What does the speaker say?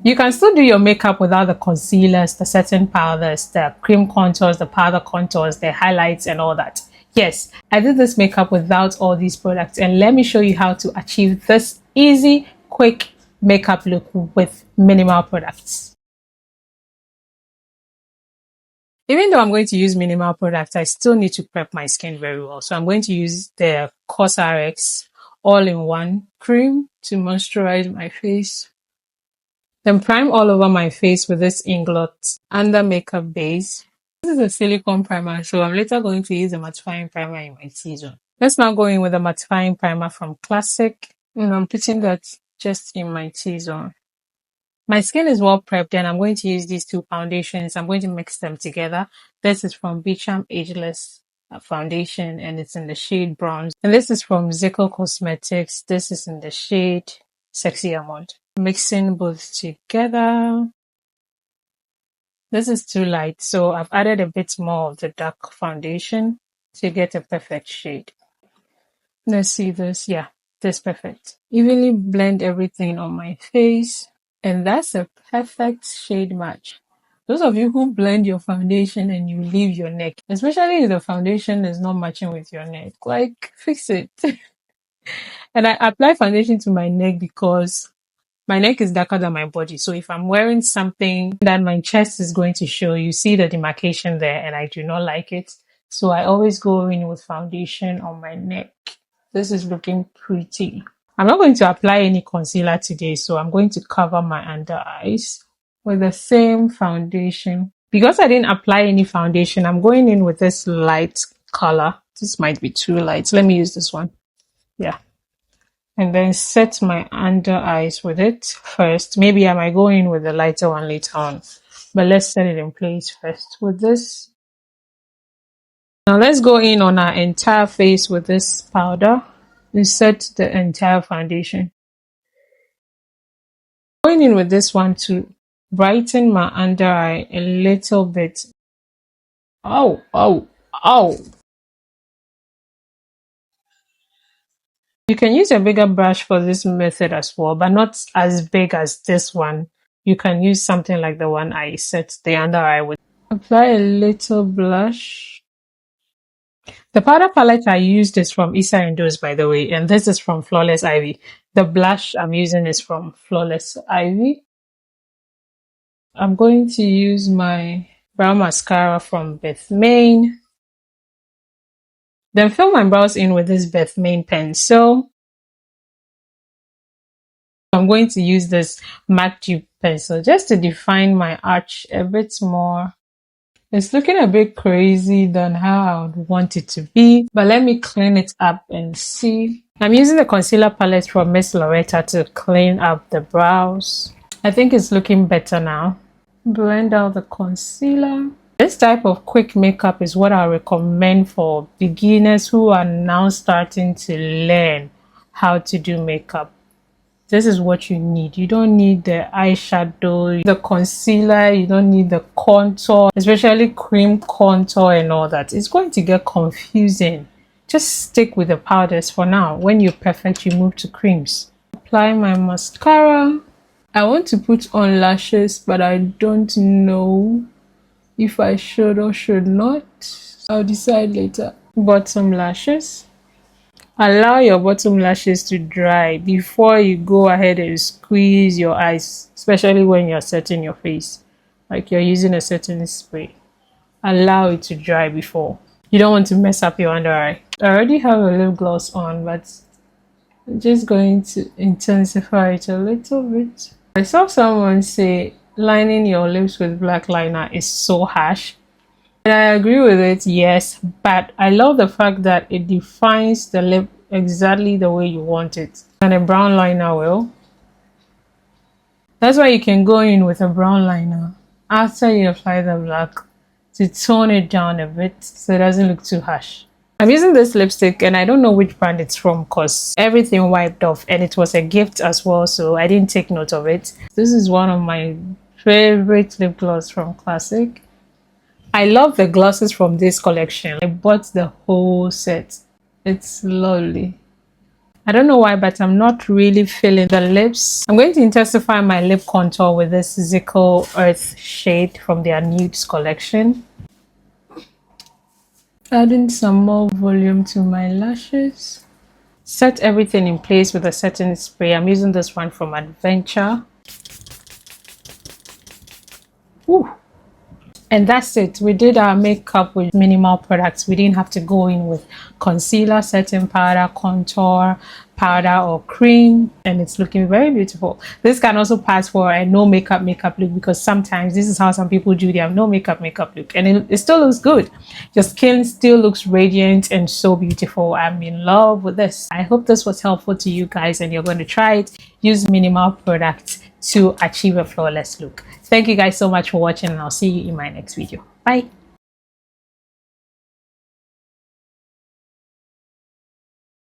You can still do your makeup without the concealers, the setting powders, the cream contours, the powder contours, the highlights and all that. Yes, I did this makeup without all these products, and let me show you how to achieve this easy, quick makeup look with minimal products. Even though I'm going to use minimal products, I still need to prep my skin very well. So I'm going to use the CosRx all-in-one cream to moisturize my face. Then prime all over my face with this Inglot under makeup base. This is a silicone primer, so I'm later going to use a mattifying primer in my T-zone. Let's now go in with a mattifying primer from Classic. And I'm putting that just in my T-zone. My skin is well prepped and I'm going to use these two foundations. I'm going to mix them together. This is from Becharm Ageless foundation and it's in the shade bronze. And this is from Zikel Cosmetics. This is in the shade Sexy Amount. Mixing both together. This is too light, so I've added a bit more of the dark foundation to get a perfect shade. Let's see this. Yeah, this is perfect. Evenly blend everything on my face. And that's a perfect shade match. Those of you who blend your foundation and you leave your neck, especially if the foundation is not matching with your neck, like fix it. And I apply foundation to my neck because my neck is darker than my body. So if I'm wearing something that my chest is going to show, you see the demarcation there and I do not like it. So I always go in with foundation on my neck. This is looking pretty. I'm not going to apply any concealer today, so I'm going to cover my under eyes with the same foundation. Because I didn't apply any foundation, I'm going in with this light color. This might be too light. Let me use this one. Yeah. And then set my under eyes with it first. Maybe I might go in with the lighter one later on. But let's set it in place first with this. Now let's go in on our entire face with this powder. And set the entire foundation. Going in with this one to brighten my under eye a little bit. Oh. You can use a bigger brush for this method as well, but not as big as this one. You can use something like the one I set the under eye with. Apply a little blush. The powder palette I used is from Issa and Dose, by the way, and this is from Flawless Ivy. The blush I'm using is from Flawless Ivy. I'm going to use my brow mascara from Bethmien. Then fill my brows in with this Bethmien pencil. I'm going to use this MAC dupe pencil just to define my arch a bit more. It's looking a bit crazy than how I would want it to be, but let me clean it up and see. I'm using the concealer palette from Miss Lauretta to clean up the brows. I think it's looking better now. Blend out the concealer. This type of quick makeup is what I recommend for beginners who are now starting to learn how to do makeup. This is what you need. You don't need the eyeshadow, the concealer, you don't need the contour, especially cream contour and all that. It's going to get confusing. Just stick with the powders for now. When you're perfect, you move to creams. Apply my mascara. I want to put on lashes, but I don't know if I should or should not. I'll decide later. Bottom lashes. Allow your bottom lashes to dry before you go ahead and squeeze your eyes, especially when you're setting your face, like you're using a setting spray. Allow it to dry before. You don't want to mess up your under eye. I already have a lip gloss on, but I'm just going to intensify it a little bit. I saw someone say lining your lips with black liner is so harsh. And I agree with it, yes, but I love the fact that it defines the lip exactly the way you want it. And a brown liner will. That's why you can go in with a brown liner after you apply the black to tone it down a bit so it doesn't look too harsh. I'm using this lipstick and I don't know which brand it's from because everything wiped off and it was a gift as well, so I didn't take note of it. This is one of my favorite lip gloss from Classic. I love the glosses from this collection. I bought the whole set. It's lovely. I don't know why, but I'm not really feeling the lips. I'm going to intensify my lip contour with this Zikel Earth shade from their Nudes collection. Adding some more volume to my lashes. Set everything in place with a setting spray. I'm using this one from Adventure. Ooh. And that's it. We did our makeup with minimal products. We didn't have to go in with concealer, setting powder, contour powder or cream, and it's looking very beautiful. This can also pass for a no makeup look, because sometimes this is how some people do their no makeup look, and it still looks good. Your skin still looks radiant and so beautiful. I'm in love with this. I hope this was helpful to you guys and you're going to try it. Use minimal products to achieve a flawless look. Thank you guys so much for watching, and I'll see you in my next video. Bye.